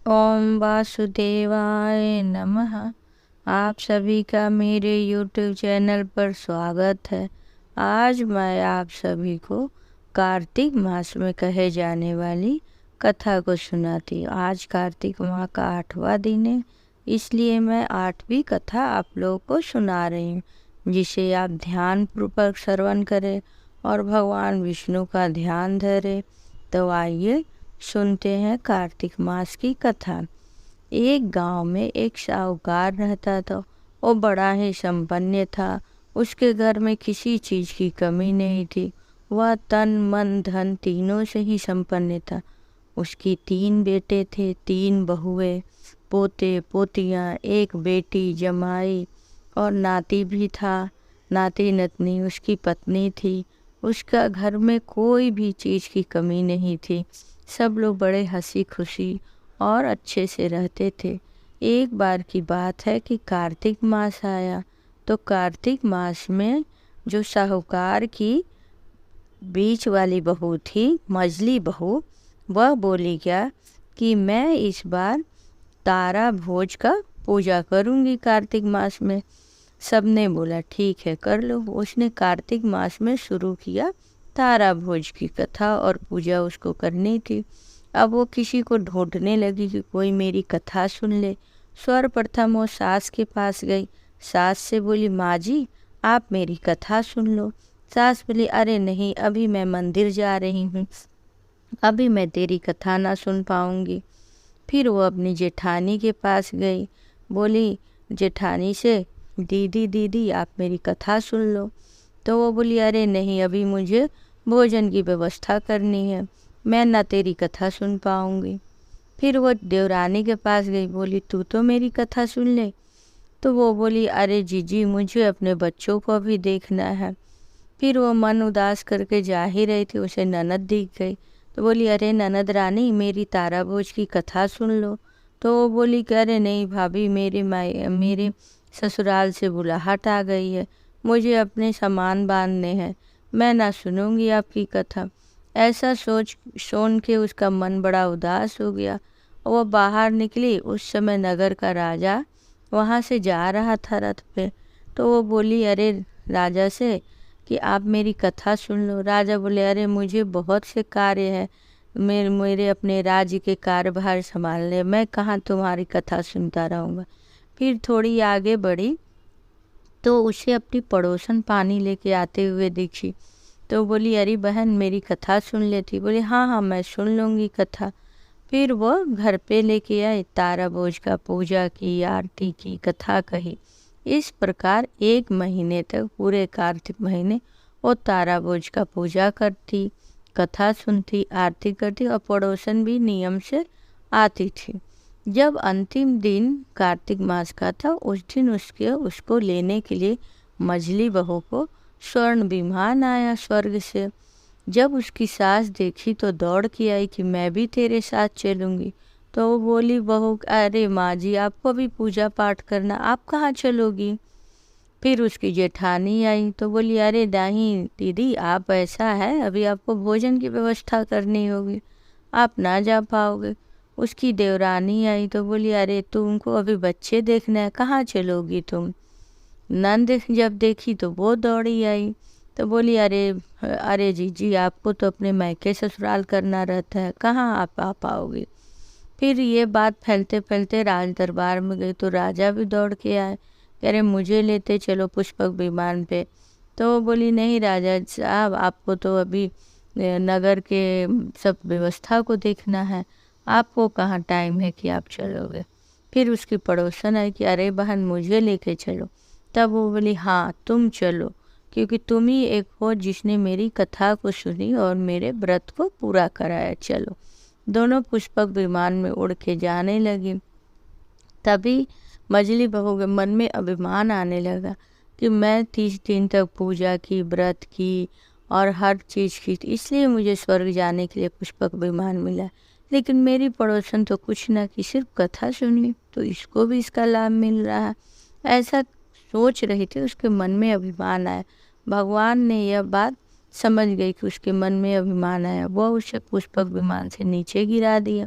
ओम वासुदेवाय नमः। आप सभी का मेरे YouTube चैनल पर स्वागत है। आज मैं आप सभी को कार्तिक मास में कहे जाने वाली कथा को सुनाती हूँ। आज कार्तिक माह का 8वां दिन है, इसलिए मैं 8वीं कथा आप लोगों को सुना रही हूँ, जिसे आप ध्यानपूर्वक श्रवण करें और भगवान विष्णु का ध्यान धरें। तो आइए सुनते हैं कार्तिक मास की कथा। एक गांव में एक साहूकार रहता था। वो बड़ा ही संपन्न था। उसके घर में किसी चीज की कमी नहीं थी। वह तन मन धन तीनों से ही संपन्न था। उसकी 3 बेटे थे, 3 बहुएं, पोते पोतियां, एक बेटी जमाई और नाती भी था। नाती नतनी उसकी पत्नी थी। उसका घर में कोई भी चीज की कमी नहीं थी। सब लोग बड़े हंसी खुशी और अच्छे से रहते थे। एक बार की बात है कि कार्तिक मास आया। तो कार्तिक मास में जो साहूकार की बीच वाली बहू थी, मझली बहू, वह बोली क्या कि मैं इस बार तारा भोज का पूजा करूंगी कार्तिक मास में। सबने बोला ठीक है कर लो। उसने कार्तिक मास में शुरू किया तारा भोज की कथा और पूजा उसको करनी थी। अब वो किसी को ढूंढने लगी कि कोई मेरी कथा सुन ले। सर्वप्रथम वो सास के पास गई। सास से बोली माँ जी आप मेरी कथा सुन लो। सास बोली अरे नहीं, अभी मैं मंदिर जा रही हूँ, अभी मैं तेरी कथा ना सुन पाऊंगी। फिर वो अपनी जेठानी के पास गई। बोली जेठानी से दीदी दीदी आप मेरी कथा सुन लो। तो वो बोली अरे नहीं, अभी मुझे भोजन की व्यवस्था करनी है, मैं ना तेरी कथा सुन पाऊंगी। फिर वो देवरानी के पास गई। बोली तू तो मेरी कथा सुन ले। तो वो बोली अरे जीजी मुझे अपने बच्चों को भी देखना है। फिर वो मन उदास करके जा ही रही थी, उसे ननद दिख गई। तो बोली अरे ननद रानी मेरी तारा भोज की कथा सुन लो। तो वो बोली कि अरे नहीं भाभी, मेरे ससुराल से बुलाहट आ गई है, मुझे अपने सामान बांधने हैं, मैं ना सुनूंगी आपकी कथा। ऐसा सोच सुन के उसका मन बड़ा उदास हो गया। वो बाहर निकली। उस समय नगर का राजा वहाँ से जा रहा था रथ पे। तो वो बोली अरे राजा से कि आप मेरी कथा सुन लो। राजा बोले अरे मुझे बहुत से कार्य है, मेरे अपने राज्य के कार्यभार संभालने, मैं कहाँ तुम्हारी कथा सुनता रहूँगा। फिर थोड़ी आगे बढ़ी तो उसे अपनी पड़ोसन पानी लेके आते हुए दिखी। तो बोली अरे बहन मेरी कथा सुन लेती। बोली हाँ हाँ मैं सुन लूँगी कथा। फिर वो घर पे लेके आए, तारा भोज का पूजा की, आरती की, कथा कही। इस प्रकार 1 महीने तक, पूरे कार्तिक महीने, वो तारा भोज का पूजा करती, कथा सुनती, आरती करती और पड़ोसन भी नियम से आती थी। जब अंतिम दिन कार्तिक मास का था, उस दिन उसको लेने के लिए मझली बहू को स्वर्ण विमान आया स्वर्ग से। जब उसकी सास देखी तो दौड़ के आई कि मैं भी तेरे साथ चलूंगी। तो वो बोली बहू अरे माँ जी आपको भी पूजा पाठ करना, आप कहाँ चलोगी। फिर उसकी जेठानी आई तो बोली अरे नहीं दीदी, आप ऐसा है अभी आपको भोजन की व्यवस्था करनी होगी, आप ना जा पाओगे। उसकी देवरानी आई तो बोली अरे तुमको अभी बच्चे देखना है, कहाँ चलोगी तुम। नंद जब देखी तो वो दौड़ी आई तो बोली अरे अरे जीजी आपको तो अपने मायके ससुराल करना रहता है, कहाँ आप आ पाओगे। फिर ये बात फैलते फैलते राज दरबार में गई तो राजा भी दौड़ के आए, कह रहे मुझे लेते चलो पुष्पक विमान पे। तो वो बोली नहीं राजा साहब, आपको तो अभी नगर के सब व्यवस्था को देखना है, आपको कहाँ टाइम है कि आप चलोगे। फिर उसकी पड़ोसन आई कि अरे बहन मुझे लेके चलो। तब वो बोली हाँ तुम चलो, क्योंकि तुम ही एक हो जिसने मेरी कथा को सुनी और मेरे व्रत को पूरा कराया, चलो। दोनों पुष्पक विमान में उड़ के जाने लगी। तभी मजली बहू के मन में अभिमान आने लगा कि मैं 30 दिन तक पूजा की, व्रत की और हर चीज़ की, इसलिए मुझे स्वर्ग जाने के लिए पुष्पक विमान मिला। लेकिन मेरी पड़ोसन तो कुछ ना की, सिर्फ कथा सुनी, तो इसको भी इसका लाभ मिल रहा है। ऐसा सोच रही थी, उसके मन में अभिमान आया। भगवान ने यह बात समझ गई कि उसके मन में अभिमान आया, वह उसे पुष्पक विमान से नीचे गिरा दिया।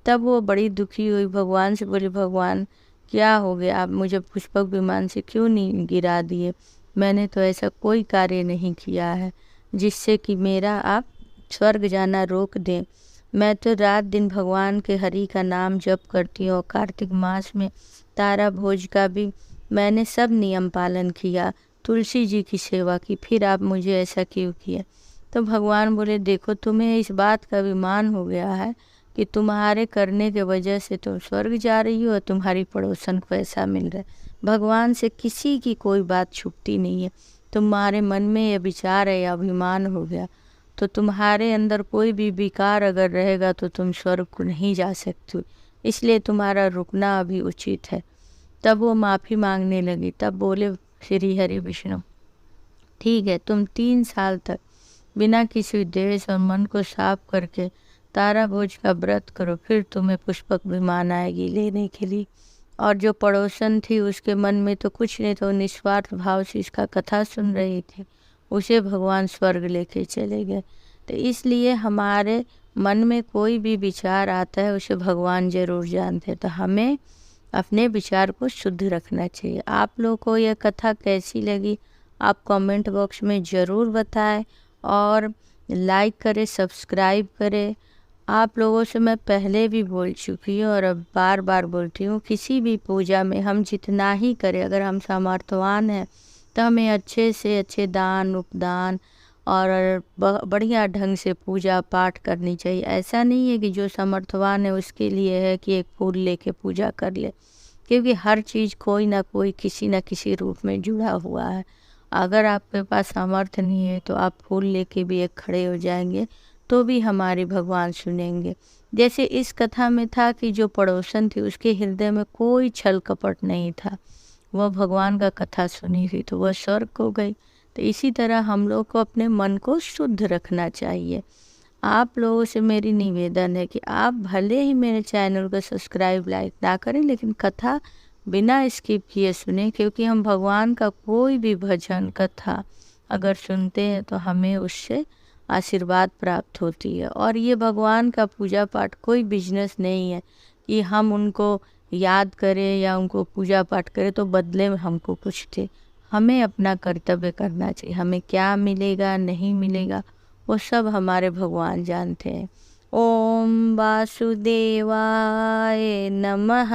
तब वो बड़ी दुखी हुई, भगवान से बोली, भगवान क्या हो गया, आप मुझे पुष्पक विमान से क्यों नहीं गिरा दिए? मैंने तो ऐसा कोई कार्य नहीं किया है जिससे कि मेरा आप स्वर्ग जाना रोक दें। मैं तो रात दिन भगवान के हरि का नाम जप करती हूँ। कार्तिक मास में तारा भोज का भी मैंने सब नियम पालन किया, तुलसी जी की सेवा की, फिर आप मुझे ऐसा क्यों किया? तो भगवान बोले, देखो तुम्हें इस बात का अभिमान हो गया है कि तुम्हारे करने के वजह से तुम स्वर्ग जा रही हो और तुम्हारी पड़ोसन को ऐसा मिल रहा है। भगवान से किसी की कोई बात छुपती नहीं है। तुम्हारे मन में ये विचार है, अभिमान हो गया, तो तुम्हारे अंदर कोई भी विकार अगर रहेगा तो तुम स्वर्ग को नहीं जा सकती, इसलिए तुम्हारा रुकना अभी उचित है। तब वो माफ़ी मांगने लगी। तब बोले श्री हरि विष्णु, ठीक है, तुम 3 साल तक बिना किसी द्वेष और मन को साफ करके तारा भोज का व्रत करो, फिर तुम्हें पुष्पक विमान आएगी लेने के लिए। और जो पड़ोसन थी उसके मन में तो कुछ नहीं था, निस्वार्थ भाव से इसका कथा सुन रही थी, उसे भगवान स्वर्ग लेके चले गए। तो इसलिए हमारे मन में कोई भी विचार आता है उसे भगवान जरूर जानते हैं, तो हमें अपने विचार को शुद्ध रखना चाहिए। आप लोगों को यह कथा कैसी लगी आप कमेंट बॉक्स में ज़रूर बताएं और लाइक करें, सब्सक्राइब करें। आप लोगों से मैं पहले भी बोल चुकी हूँ और अब बार बार बोलती हूँ, किसी भी पूजा में हम जितना ही करें, अगर हम सामर्थ्यवान हैं तो हमें अच्छे से अच्छे दान उपदान और बढ़िया ढंग से पूजा पाठ करनी चाहिए। ऐसा नहीं है कि जो सामर्थ्यवान है उसके लिए है कि एक फूल लेके पूजा कर ले, क्योंकि हर चीज़ कोई ना कोई किसी न किसी रूप में जुड़ा हुआ है। अगर आपके पास सामर्थ्य नहीं है तो आप फूल लेके भी एक खड़े हो जाएंगे तो भी हमारे भगवान सुनेंगे। जैसे इस कथा में था कि जो पड़ोसन थी उसके हृदय में कोई छल कपट नहीं था, वह भगवान का कथा सुनी थी तो वह स्वर्ग को गई। तो इसी तरह हम लोग को अपने मन को शुद्ध रखना चाहिए। आप लोगों से मेरी निवेदन है कि आप भले ही मेरे चैनल को सब्सक्राइब लाइक ना करें, लेकिन कथा बिना स्किप किए सुने, क्योंकि हम भगवान का कोई भी भजन कथा अगर सुनते हैं तो हमें उससे आशीर्वाद प्राप्त होती है। और ये भगवान का पूजा पाठ कोई बिजनेस नहीं है कि हम उनको याद करें या उनको पूजा पाठ करें तो बदले में हमको कुछ दे। हमें अपना कर्तव्य करना चाहिए। हमें क्या मिलेगा नहीं मिलेगा वो सब हमारे भगवान जानते हैं। ओम वासुदेवाय नमः।